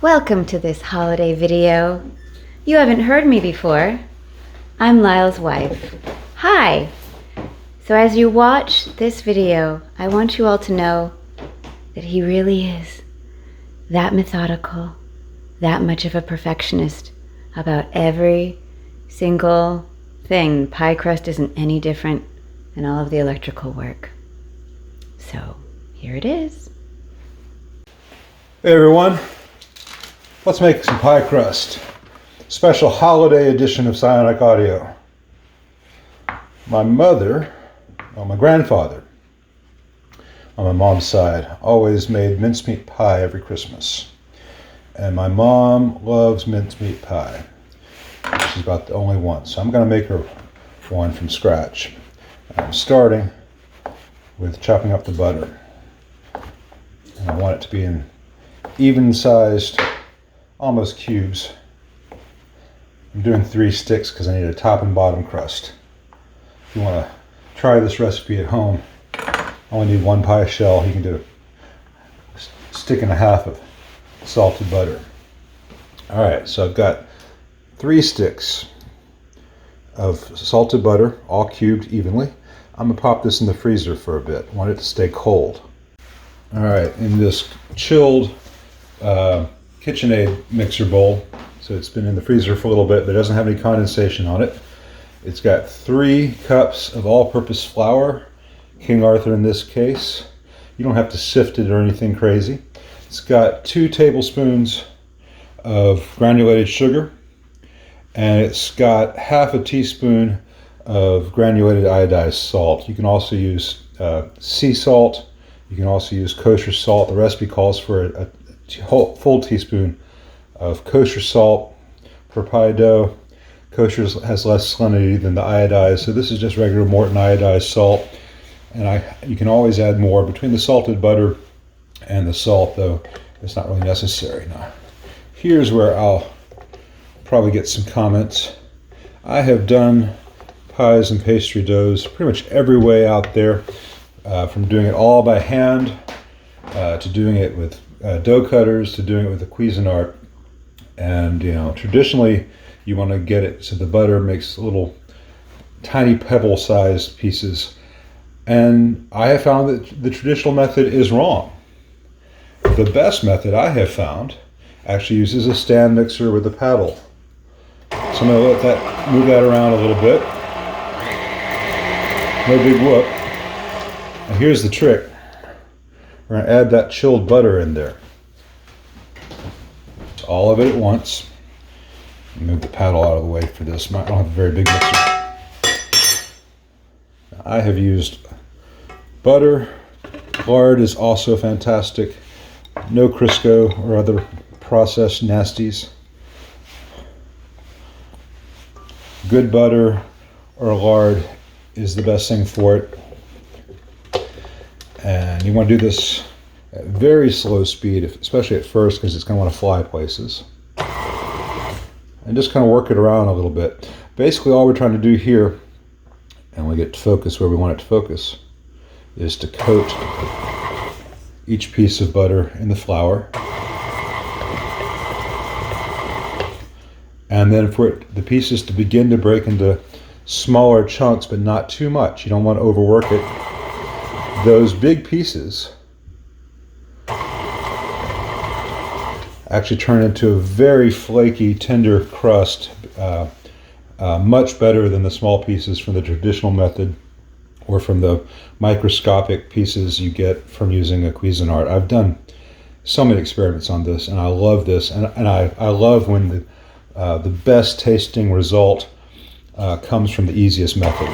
Welcome to this holiday video. You haven't heard me before. I'm Lyle's wife. Hi! So as you watch this video, I want you all to know that he really is that methodical, that much of a perfectionist about every single thing. Pie crust isn't any different than all of the electrical work. So here it is. Hey everyone, let's make some pie crust. Special holiday edition of Psionic Audio. My grandfather, on my mom's side, always made mincemeat pie every Christmas. And my mom loves mincemeat pie. She's about the only one. So I'm going to make her one from scratch. I'm starting with chopping up the butter. And I want it to be in even-sized, almost cubes. I'm doing 3 sticks because I need a top and bottom crust. If you want to try this recipe at home, I only need 1 pie shell. You can do a stick and a half of salted butter. Alright, so I've got 3 sticks of salted butter, all cubed evenly. I'm going to pop this in the freezer for a bit. I want it to stay cold. Alright, in this chilled KitchenAid mixer bowl, so it's been in the freezer for a little bit, but it doesn't have any condensation on it. It's got 3 cups of all-purpose flour, King Arthur in this case. You don't have to sift it or anything crazy. It's got 2 tablespoons of granulated sugar, and it's got half a teaspoon of granulated iodized salt. You can also use sea salt. You can also use kosher salt. The recipe calls for a full teaspoon of kosher salt per pie dough. Kosher has less salinity than the iodized, so this is just regular Morton iodized salt. And you can always add more. Between the salted butter and the salt, though, it's not really necessary. Now, here's where I'll probably get some comments. I have done pies and pastry doughs pretty much every way out there, from doing it all by hand, to doing it with dough cutters, to doing it with a Cuisinart. And traditionally you want to get it so the butter makes little tiny pebble-sized pieces. And I have found that the traditional method is wrong. The best method I have found actually uses a stand mixer with a paddle. So I'm going to move that around a little bit. No big whoop. And here's the trick. We're going to add that chilled butter in there. All of it at once. Move the paddle out of the way for this. I don't have a very big mixer. I have used butter. Lard is also fantastic. No Crisco or other processed nasties. Good butter or lard is the best thing for it. And you want to do this at very slow speed, especially at first, because it's going to want to fly places. And just kind of work it around a little bit. Basically, all we're trying to do here, and we get to focus where we want it to focus, is to coat each piece of butter in the flour. And then for the pieces to begin to break into smaller chunks, but not too much. You don't want to overwork it. Those big pieces actually turn into a very flaky, tender crust, much better than the small pieces from the traditional method or from the microscopic pieces you get from using a Cuisinart. I've done so many experiments on this, and I love this, and I love when the best tasting result comes from the easiest method.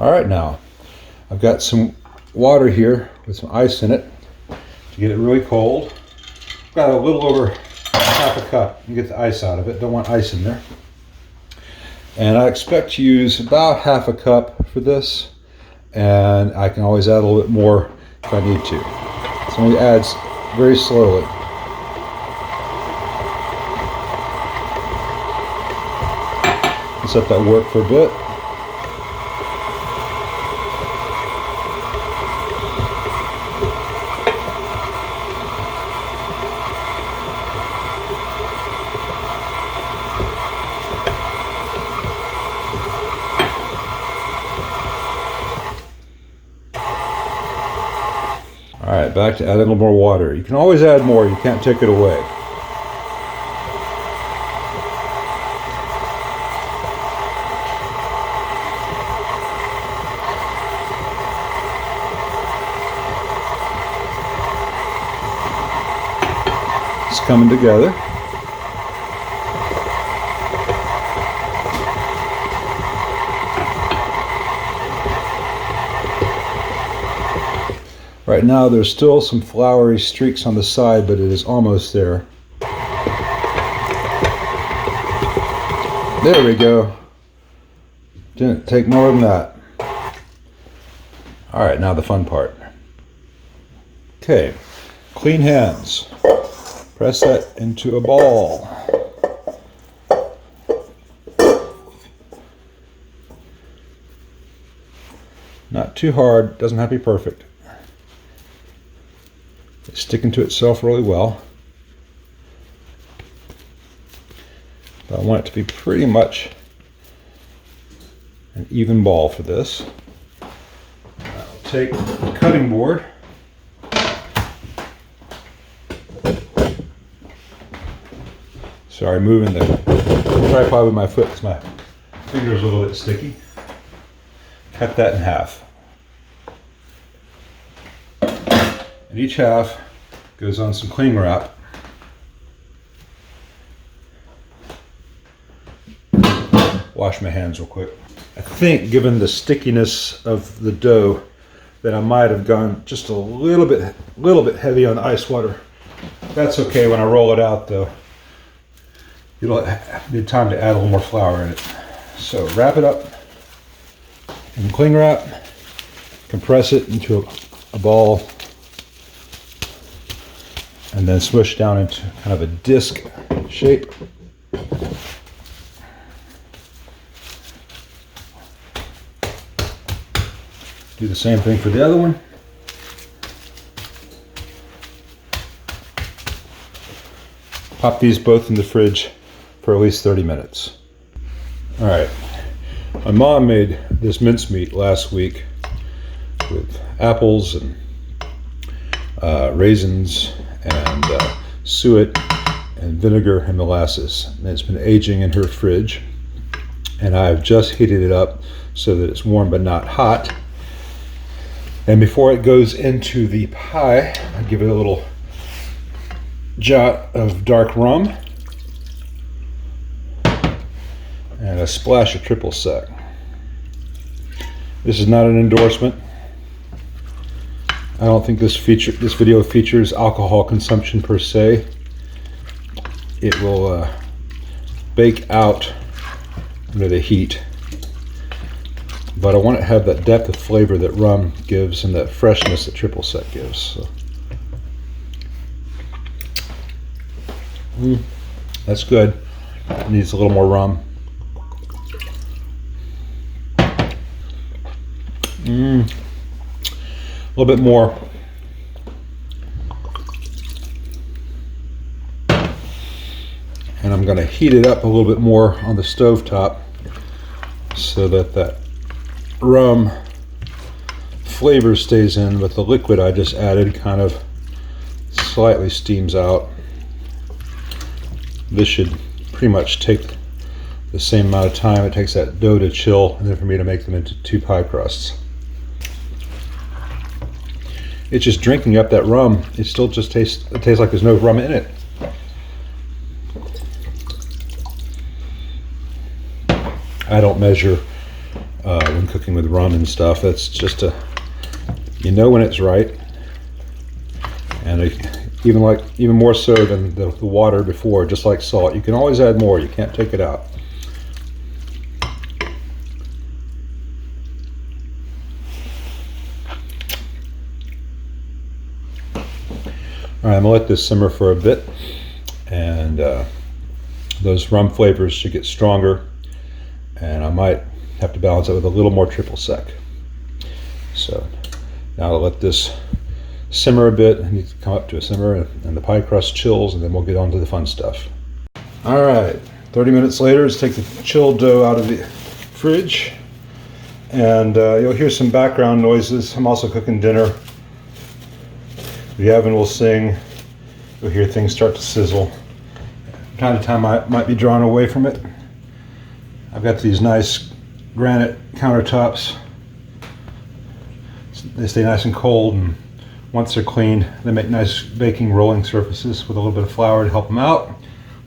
All right, now I've got some water here with some ice in it to get it really cold. I've got a little over half a cup. You get the ice out of it. Don't want ice in there. And I expect to use about half a cup for this, and I can always add a little bit more if I need to. So I'm going to add very slowly. Let's let that work for a bit. back to add a little more water. You can always add more, you can't take it away. It's coming together. Right now there's still some floury streaks on the side, but it is almost there. There we go. Didn't take more than that. All right, now the fun part. Okay, clean hands. Press that into a ball. Not too hard, doesn't have to be perfect. It's sticking to itself really well. But I want it to be pretty much an even ball for this. I'll take the cutting board. Sorry, moving the tripod with my foot because my finger's a little bit sticky. Cut that in half. And each half goes on some cling wrap. Wash my hands real quick. I think, given the stickiness of the dough, that I might have gone just a little bit heavy on the ice water. That's okay. When I roll it out, though, it'll need time to add a little more flour in it. So wrap it up in cling wrap, compress it into a ball, and then smush down into kind of a disc shape. Do the same thing for the other one. Pop these both in the fridge for at least 30 minutes. All right, my mom made this mincemeat last week with apples and raisins and suet and vinegar and molasses. And it's been aging in her fridge, and I've just heated it up so that it's warm but not hot. And before it goes into the pie, I give it a little jot of dark rum and a splash of triple sec. This is not an endorsement. I don't think this video features alcohol consumption per se. It will bake out under the heat, but I want it to have that depth of flavor that rum gives and that freshness that triple sec gives. So. That's good. It needs a little more rum. A little bit more. And I'm going to heat it up a little bit more on the stove top so that that rum flavor stays in, but the liquid I just added kind of slightly steams out. This should pretty much take the same amount of time it takes that dough to chill and then for me to make them into 2 pie crusts. It's just drinking up that rum. It still just tastes like there's no rum in it. I don't measure when cooking with rum and stuff. That's just you know when it's right. And even more so than the water before, just like salt. You can always add more. You can't take it out. All right, I'm gonna let this simmer for a bit, and those rum flavors should get stronger, and I might have to balance it with a little more triple sec. So now I'll let this simmer a bit. I need to come up to a simmer, and the pie crust chills, and then we'll get on to the fun stuff. All right, 30 minutes later, let's take the chilled dough out of the fridge, and you'll hear some background noises. I'm also cooking dinner. The oven will sing. You'll hear things start to sizzle. From time to time I might be drawn away from it. I've got these nice granite countertops. They stay nice and cold, and once they're cleaned, they make nice baking rolling surfaces with a little bit of flour to help them out,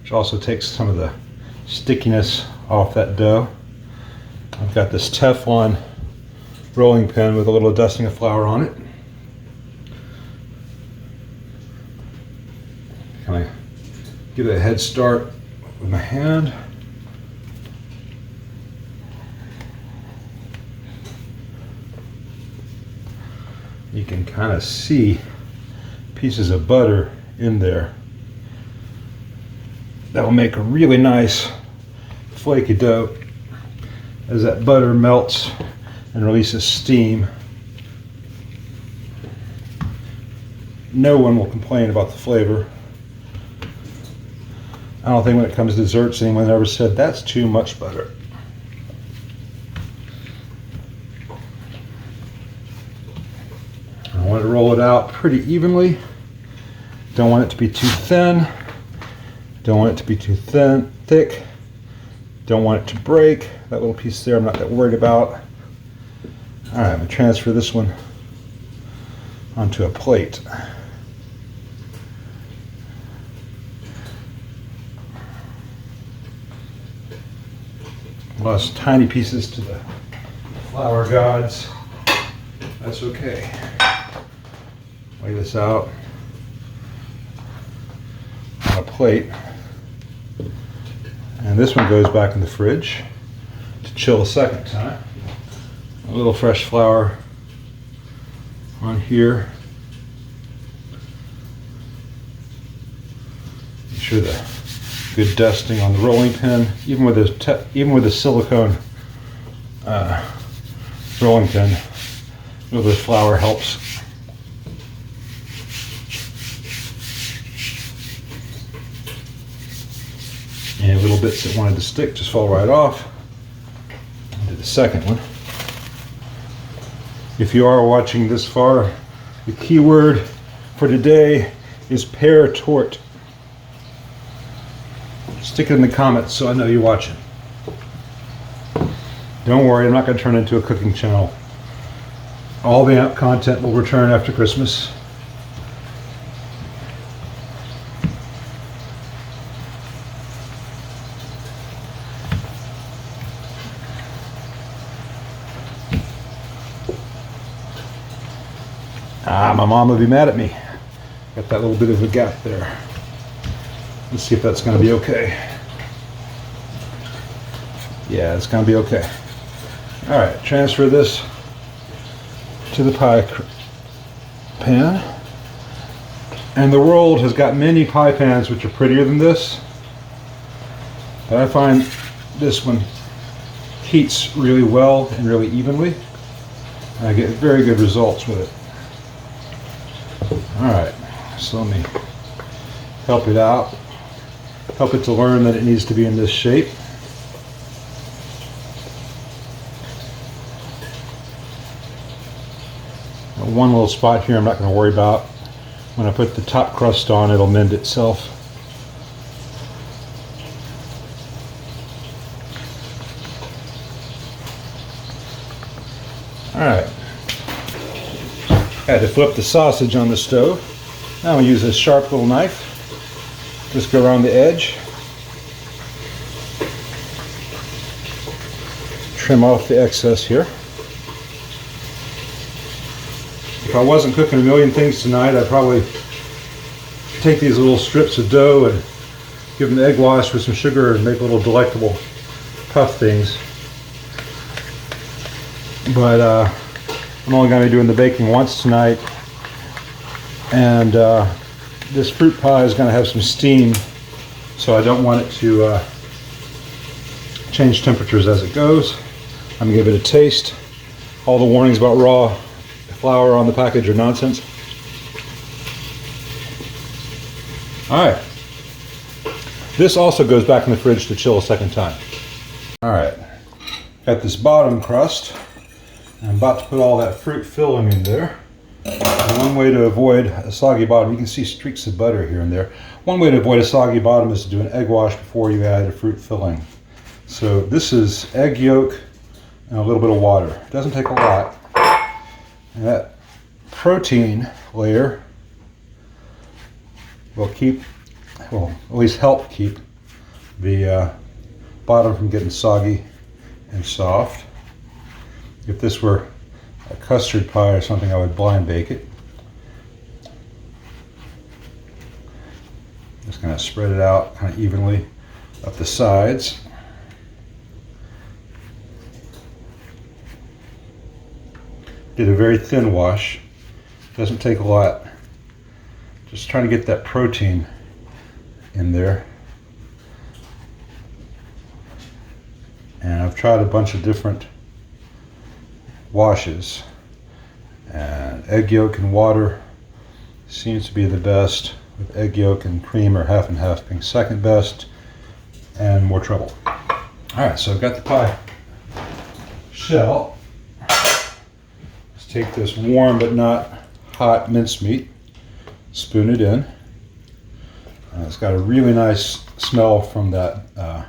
which also takes some of the stickiness off that dough. I've got this Teflon rolling pin with a little dusting of flour on it. Kind of give it a head start with my hand. You can kind of see pieces of butter in there. That will make a really nice flaky dough as that butter melts and releases steam. No one will complain about the flavor. I don't think when it comes to desserts anyone ever said that's too much butter. I want to roll it out pretty evenly. Don't want it to be too thin. Don't want it to be too thick. Don't want it to break. That little piece there I'm not that worried about. All right, I'm going to transfer this one onto a plate. Lost tiny pieces to the flour gods. That's okay. Lay this out on a plate. And this one goes back in the fridge to chill a second time. A little fresh flour on here. Make sure the good dusting on the rolling pin, even with the silicone rolling pin. A little bit of flour helps. Any little bits that wanted to stick just fall right off. Do the second one. If you are watching this far, the key word for today is pear tort. Stick it in the comments so I know you're watching. Don't worry, I'm not going to turn it into a cooking channel. All the content will return after Christmas. My mom will be mad at me. Got that little bit of a gap there. Let's see if that's going to be okay. Yeah, it's going to be okay. All right, transfer this to the pie pan. And the world has got many pie pans which are prettier than this. But I find this one heats really well and really evenly. And I get very good results with it. Alright, so let me help it out. Help it to learn that it needs to be in this shape. One little spot here I'm not going to worry about. When I put the top crust on, it'll mend itself. Alright. I had to flip the sausage on the stove. Now I'm going to use this sharp little knife. Just go around the edge. Trim off the excess here. If I wasn't cooking a million things tonight, I'd probably take these little strips of dough and give them the egg wash with some sugar and make little delectable puff things. But I'm only going to be doing the baking once tonight, and this fruit pie is going to have some steam, so I don't want it to change temperatures as it goes. I'm going to give it a taste. All the warnings about raw flour on the package are nonsense. Alright. This also goes back in the fridge to chill a second time. Alright. Got this bottom crust. I'm about to put all that fruit filling in there. And one way to avoid a soggy bottom, you can see streaks of butter here and there. One way to avoid a soggy bottom is to do an egg wash before you add a fruit filling. So this is egg yolk and a little bit of water. It doesn't take a lot. And that protein layer will at least help keep the bottom from getting soggy and soft. If this were a custard pie or something, I would blind bake it. Just kind of spread it out kind of evenly up the sides. Did a very thin wash. Doesn't take a lot. Just trying to get that protein in there. And I've tried a bunch of different washes, and egg yolk and water seems to be the best, with egg yolk and cream or half and half being second best, and more trouble. Alright, so I've got the pie shell. Let's take this warm but not hot mincemeat, spoon it in. It's got a really nice smell from that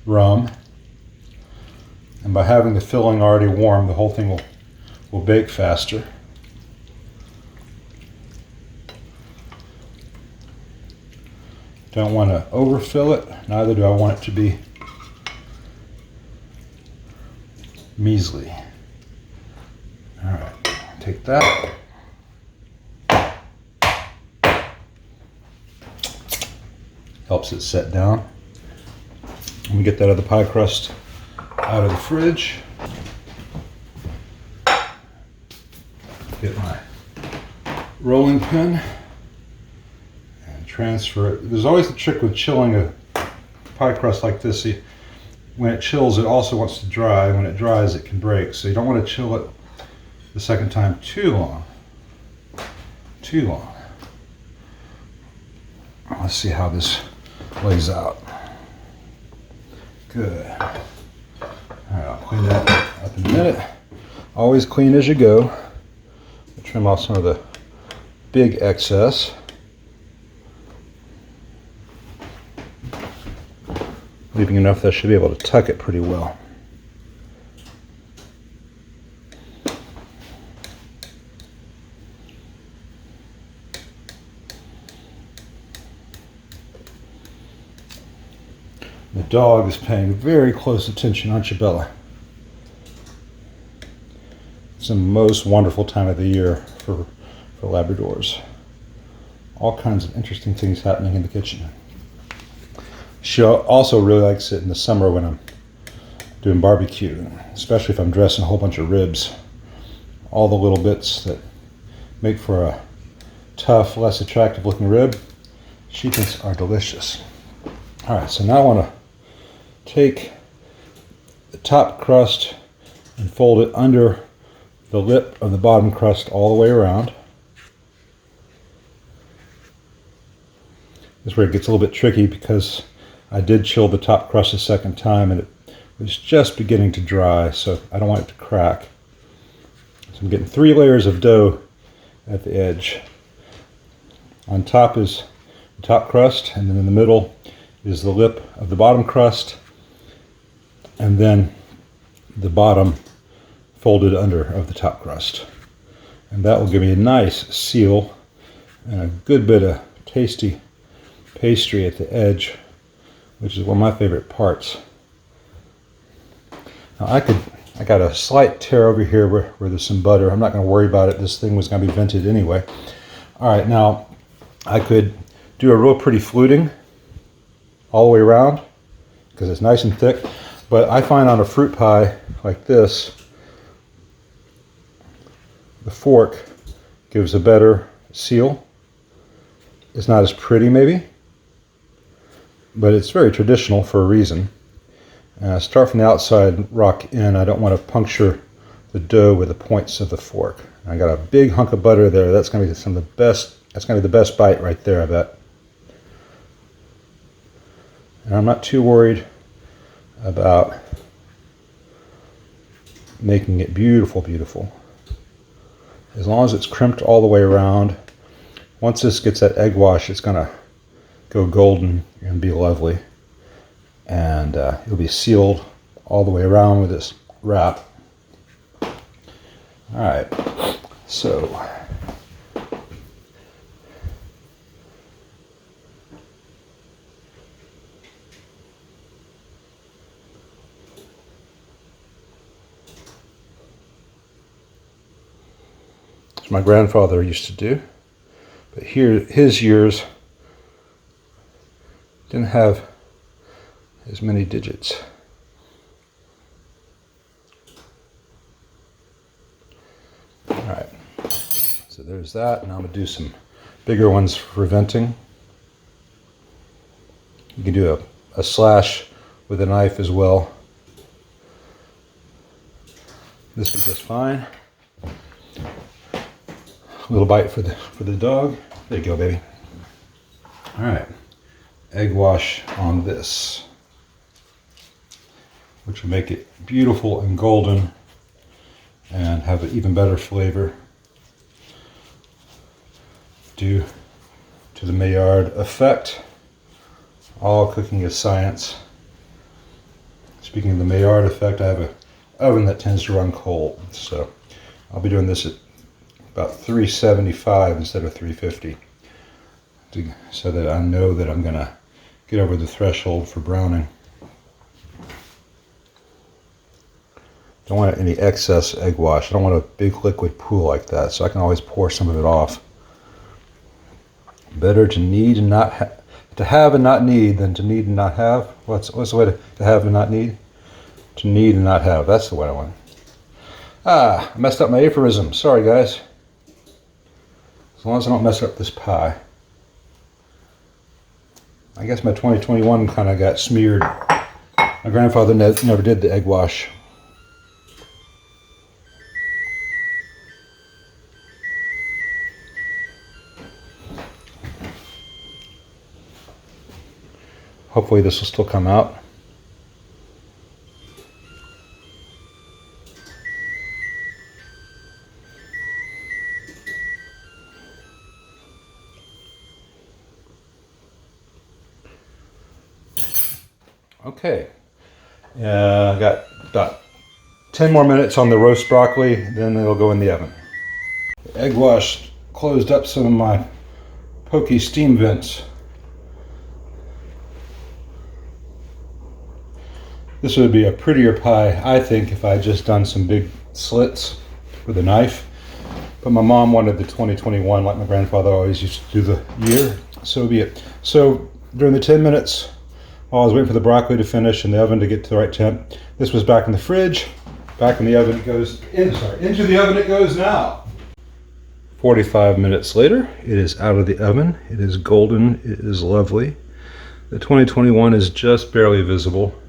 rum. And by having the filling already warm, the whole thing will bake faster. Don't want to overfill it, neither do I want it to be measly. All right, take that. Helps it set down. Let me get that other pie crust out of the fridge. Get my rolling pin and transfer it. There's always the trick with chilling a pie crust like this. See, when it chills, it also wants to dry. When it dries, it can break. So you don't want to chill it the second time too long. Too long. Let's see how this lays out. Good. All right, I'll clean that up in a minute. Always clean as you go. Trim off some of the big excess. Leaving enough that I should be able to tuck it pretty well. The dog is paying very close attention, aren't you, Bella? It's the most wonderful time of the year for Labradors. All kinds of interesting things happening in the kitchen. She also really likes it in the summer when I'm doing barbecue, especially if I'm dressing a whole bunch of ribs. All the little bits that make for a tough, less attractive looking rib, she thinks are delicious. All right, so now I want to take the top crust and fold it under the lip of the bottom crust all the way around. This is where it gets a little bit tricky because I did chill the top crust a second time and it was just beginning to dry, so I don't want it to crack. So I'm getting 3 layers of dough at the edge. On top is the top crust, and then in the middle is the lip of the bottom crust, and then the bottom folded under of the top crust. And that will give me a nice seal and a good bit of tasty pastry at the edge, which is one of my favorite parts. Now I got a slight tear over here where there's some butter. I'm not going to worry about it. This thing was going to be vented anyway. All right, now I could do a real pretty fluting all the way around because it's nice and thick. But I find on a fruit pie like this, the fork gives a better seal. It's not as pretty maybe, but it's very traditional for a reason. Start from the outside, rock in. I don't want to puncture the dough with the points of the fork. I got a big hunk of butter there. That's going to be some of the best. That's going to be the best bite right there, I bet. And I'm not too worried about making it beautiful, beautiful. as long as it's crimped all the way around. Once this gets that egg wash, it's gonna go golden and be lovely. And it'll be sealed all the way around with this wrap. All right, so my grandfather used to do, but here his years didn't have as many digits. All right, so there's that. Now I'm gonna do some bigger ones for venting. You can do a slash with a knife as well. This will be just fine. A little bite for the dog. There you go, baby. All right, egg wash on this, which will make it beautiful and golden and have an even better flavor due to the Maillard effect. All cooking is science. Speaking of the Maillard effect, I have an oven that tends to run cold, so I'll be doing this at about 375 instead of 350, so that I know that I'm gonna get over the threshold for browning. Don't want any excess egg wash. I don't want a big liquid pool like that, so I can always pour some of it off. Better to need and not to have and not need than to need and not have. What's the way to have and not need? To need and not have. That's the way I want. I messed up my aphorism. Sorry, guys. As long as I don't mess up this pie. I guess my 2021 kind of got smeared. My grandfather never did the egg wash. Hopefully this will still come out. Okay, I got about 10 more minutes on the roast broccoli, then it'll go in the oven. The egg wash closed up some of my pokey steam vents. This would be a prettier pie, I think, if I had just done some big slits with a knife. But my mom wanted the 2021 like my grandfather always used to do the year, so be it. So during the 10 minutes, while I was waiting for the broccoli to finish and the oven to get to the right temp, this was back in the fridge. Back in the oven it goes, into the oven it goes now. 45 minutes later, it is out of the oven. It is golden, it is lovely. The 2021 is just barely visible.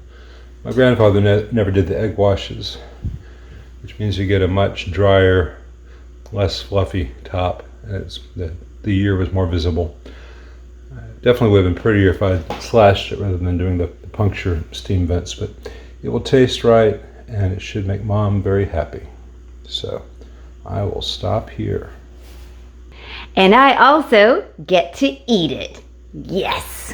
My grandfather never did the egg washes, which means you get a much drier, less fluffy top. And the year was more visible. Definitely would have been prettier if I slashed it rather than doing the puncture steam vents, but it will taste right and it should make Mom very happy. So I will stop here. And I also get to eat it. Yes!